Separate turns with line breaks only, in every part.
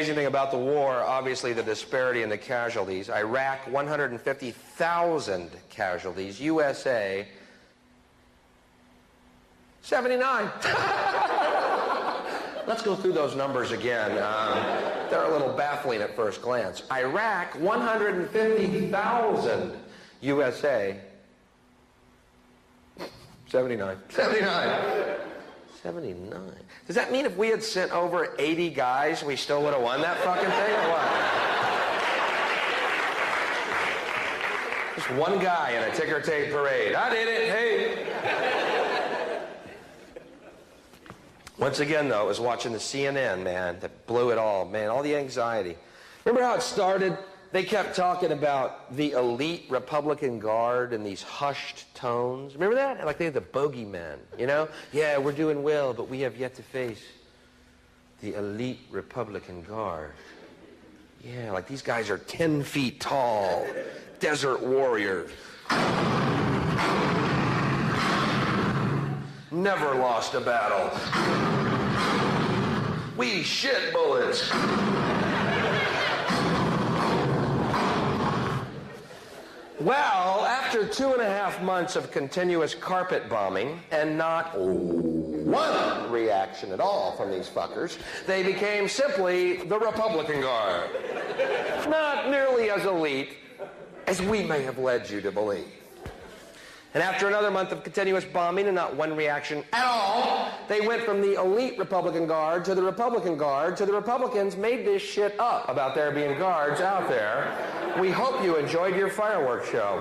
amazing thing about the war, obviously the disparity in the casualties. Iraq, 150,000 casualties. USA, 79. Let's go through those numbers again. They're a little baffling at first glance. Iraq, 150,000. USA, 79. 79. 79. Does that mean if we had sent over 80 guys, we still would have won that fucking thing, or what? Just one guy in a ticker tape parade. I did it, hey. Once again, though, it was watching the CNN, man, that blew it all, man, all the anxiety. Remember how it started? They kept talking about the elite Republican Guard in these hushed tones. Remember that? Like they had the bogeymen, you know? Yeah, we're doing well, but we have yet to face the elite Republican Guard. Yeah, like these guys are 10 feet tall, desert warriors. Never lost a battle. We shit bullets. Well, after 2.5 months of continuous carpet bombing and not one reaction at all from these fuckers, they became simply the Republican Guard. Not nearly as elite as we may have led you to believe. And after another month of continuous bombing and not one reaction at all, they went from the elite Republican Guard to the Republican Guard to the Republicans made this shit up about there being guards out there. We hope you enjoyed your fireworks show.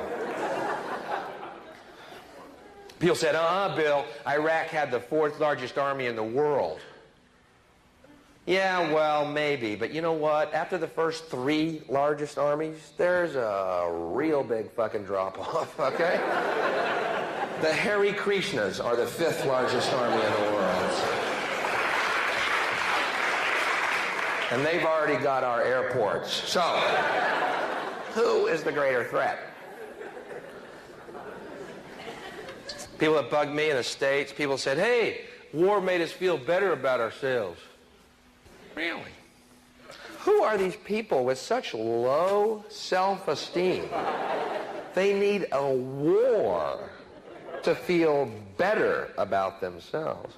People said, Bill, Iraq had the 4th largest army in the world. Yeah, well, maybe. But you know what? After the first 3 largest armies, there's a real big fucking drop-off, okay? The Hare Krishnas are the 5th largest army in the world. And they've already got our airports. So, who is the greater threat? People that bugged me in the States, people said, hey, war made us feel better about ourselves. Really? Who are these people with such low self-esteem? They need a war to feel better about themselves.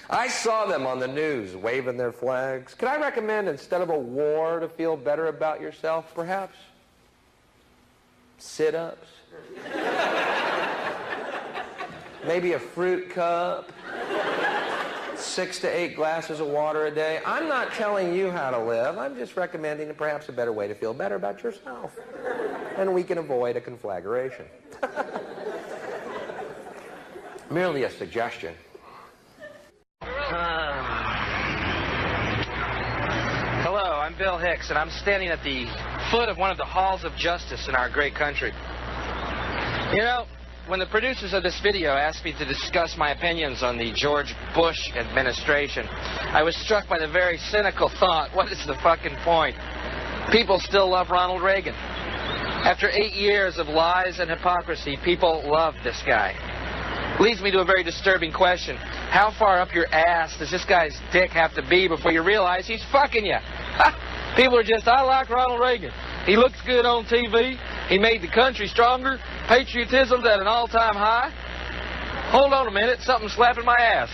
I saw them on the news waving their flags. Could I recommend, instead of a war to feel better about yourself, perhaps sit-ups? Maybe a fruit cup? 6 to 8 glasses of water a day. I'm not telling you how to live. I'm just recommending perhaps a better way to feel better about yourself. And we can avoid a conflagration. Merely a suggestion.
Hello, I'm Bill Hicks, and I'm standing at the foot of one of the halls of justice in our great country. You know, when the producers of this video asked me to discuss my opinions on the George Bush administration, I was struck by the very cynical thought, what is the fucking point? People still love Ronald Reagan. After 8 years of lies and hypocrisy, people love this guy. Leads me to a very disturbing question. How far up your ass does this guy's dick have to be before you realize he's fucking you? People are just, I like Ronald Reagan. He looks good on TV. He made the country stronger. Patriotism's at an all-time high. Hold on a minute, something's slapping my ass.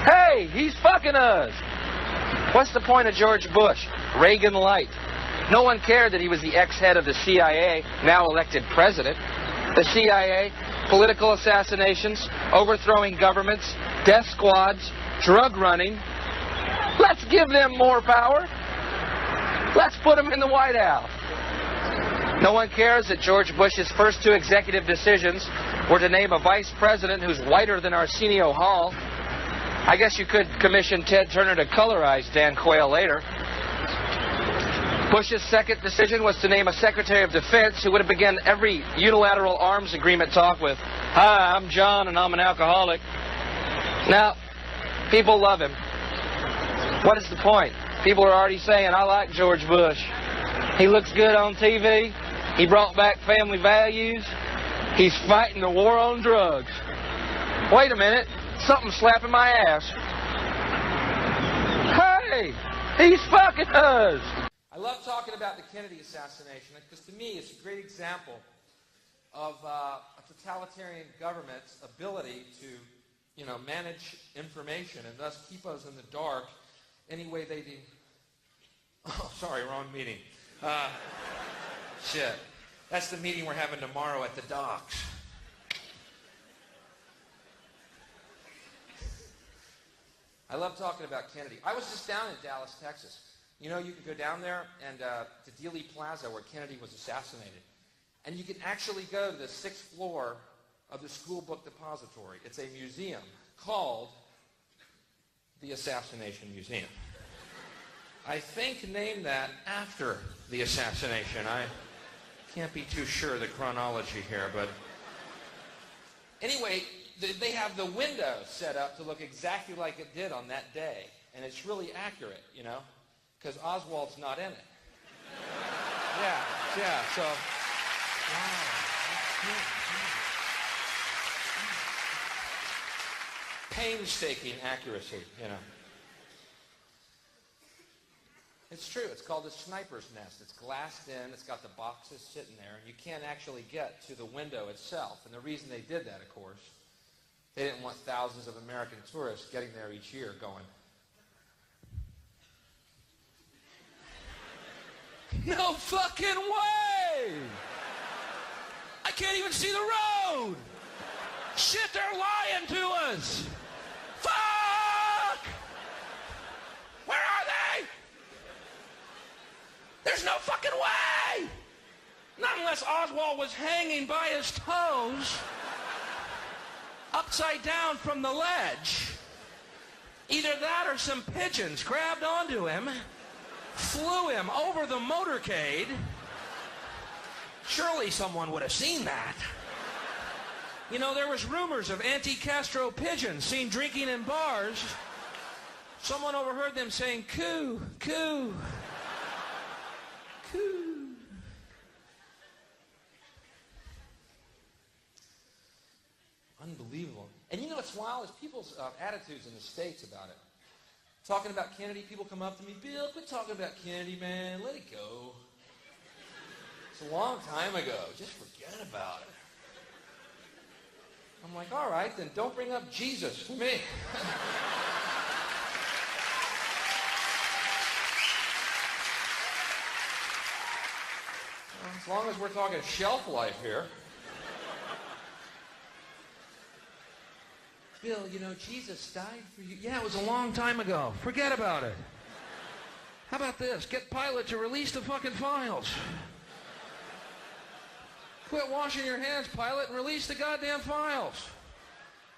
Hey, he's fucking us. What's the point of George Bush? Reagan light. No one cared that he was the ex-head of the CIA, now elected president. The CIA, political assassinations, overthrowing governments, death squads, drug running. Let's give them more power. Let's put them in the White House. No one cares that George Bush's first 2 executive decisions were to name a vice president who's whiter than Arsenio Hall. I guess you could commission Ted Turner to colorize Dan Quayle later. Bush's second decision was to name a Secretary of Defense who would have begun every unilateral arms agreement talk with, "Hi, I'm John and I'm an alcoholic." Now, people love him. What is the point? People are already saying, I like George Bush. He looks good on TV. He brought back family values. He's fighting the war on drugs. Wait a minute. Something's slapping my ass. Hey! He's fucking us.
I love talking about the Kennedy assassination because to me it's a great example of a totalitarian government's ability to, manage information and thus keep us in the dark any way they do. Oh, sorry, wrong meeting. Shit. That's the meeting we're having tomorrow at the docks. I love talking about Kennedy. I was just down in Dallas, Texas. You could go down there and to Dealey Plaza where Kennedy was assassinated. And you can actually go to the 6th floor of the School Book Depository. It's a museum called the Assassination Museum. I think named that after the assassination. I can't be too sure of the chronology here, but anyway, they have the window set up to look exactly like it did on that day. And it's really accurate, because Oswald's not in it. Yeah, so... Wow. Painstaking accuracy, It's true. It's called a sniper's nest. It's glassed in. It's got the boxes sitting there, and you can't actually get to the window itself. And the reason they did that, of course, they didn't want thousands of American tourists getting there each year going, no fucking way! I can't even see the road! Shit, they're lying to us! Fuck! Where are they? There's no fucking way! Not unless Oswald was hanging by his toes, upside down from the ledge. Either that or some pigeons grabbed onto him, flew him over the motorcade. Surely someone would have seen that. There was rumors of anti-Castro pigeons seen drinking in bars. Someone overheard them saying, coo, coo, coo. Unbelievable. And what's wild is people's attitudes in the States about it. Talking about Kennedy, people come up to me, Bill, quit talking about Kennedy, man. Let it go. It's a long time ago. Just forget about it. I'm like, all right, then don't bring up Jesus to me. As long as we're talking shelf life here. Bill, Jesus died for you. Yeah, it was a long time ago. Forget about it. How about this? Get Pilate to release the fucking files. Quit washing your hands, Pilate, and release the goddamn files.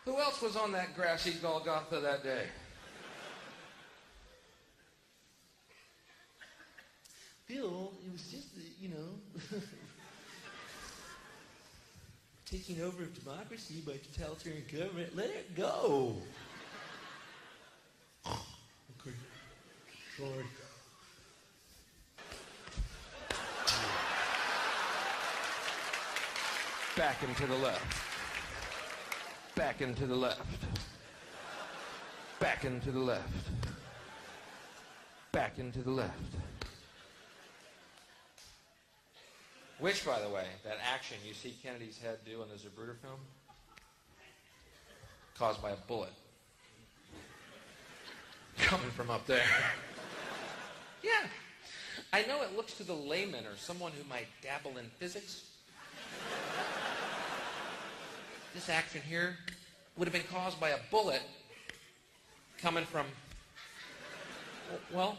Who else was on that grassy Golgotha that day? Bill, it was just, taking over of democracy by totalitarian government. Let it go. Okay. Sorry. Back and to the left. Back and to the left. Back and to the left. Back and to the left. Which, by the way, that action you see Kennedy's head do in the Zapruder film, caused by a bullet coming from up there. Yeah. I know it looks to the layman or someone who might dabble in physics. This action here would have been caused by a bullet coming from, well,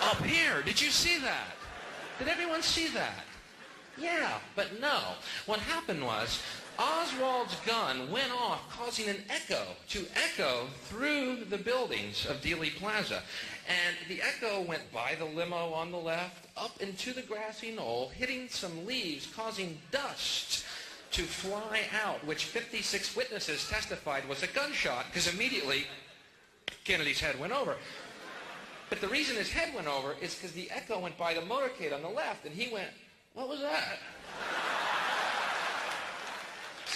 up here. Did you see that? Did everyone see that? Yeah, but no. What happened was Oswald's gun went off, causing an echo to echo through the buildings of Dealey Plaza. And the echo went by the limo on the left, up into the grassy knoll, hitting some leaves, causing dust to fly out, which 56 witnesses testified was a gunshot, because immediately Kennedy's head went over. But the reason his head went over is because the echo went by the motorcade on the left, and he went, what was that?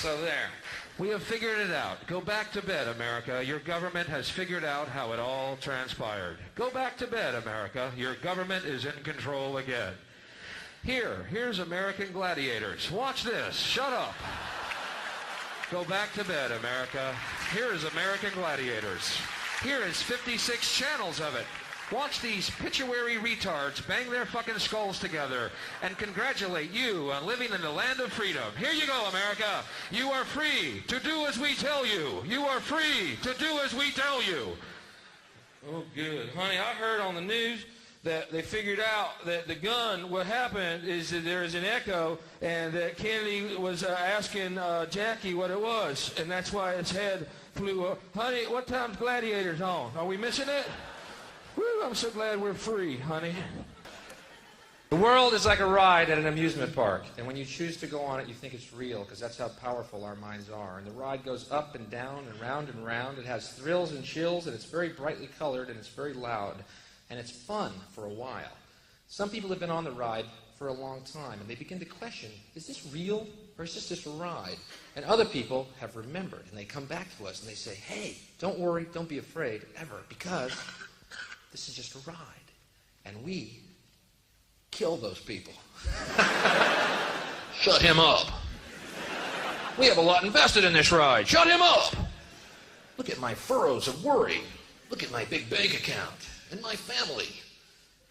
So there. We have figured it out. Go back to bed, America. Your government has figured out how it all transpired. Go back to bed, America. Your government is in control again. Here's American gladiators. Watch this. Shut up. Go back to bed, America. Here is American gladiators. Here is 56 channels of it. Watch these pituitary retards bang their fucking skulls together and congratulate you on living in the land of freedom. Here you go, America. You are free to do as we tell you. You are free to do as we tell you. Oh, good. Honey, I heard on the news that they figured out that the gun, what happened is that there is an echo, and that Kennedy was asking Jackie what it was, and that's why its head flew up. Honey, what time's Gladiators on? Are we missing it? Woo, I'm so glad we're free, honey.
The world is like a ride at an amusement park, and when you choose to go on it, you think it's real, because that's how powerful our minds are. And the ride goes up and down and round and round. It has thrills and chills, and it's very brightly colored, and it's very loud, and it's fun for a while. Some people have been on the ride for a long time, and they begin to question, is this real, or is this just a ride? And other people have remembered, and they come back to us, and they say, hey, don't worry, don't be afraid, ever, because this is just a ride, and we kill those people. Shut him up. We have a lot invested in this ride. Shut him up. Look at my furrows of worry. Look at my big bank account and my family.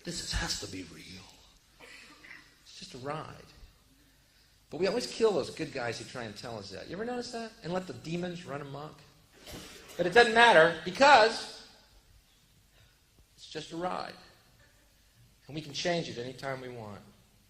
Has to be real. It's just a ride. But we always kill those good guys who try and tell us that. You ever notice that? And let the demons run amok? But it doesn't matter, because it's just a ride. And we can change it anytime we want.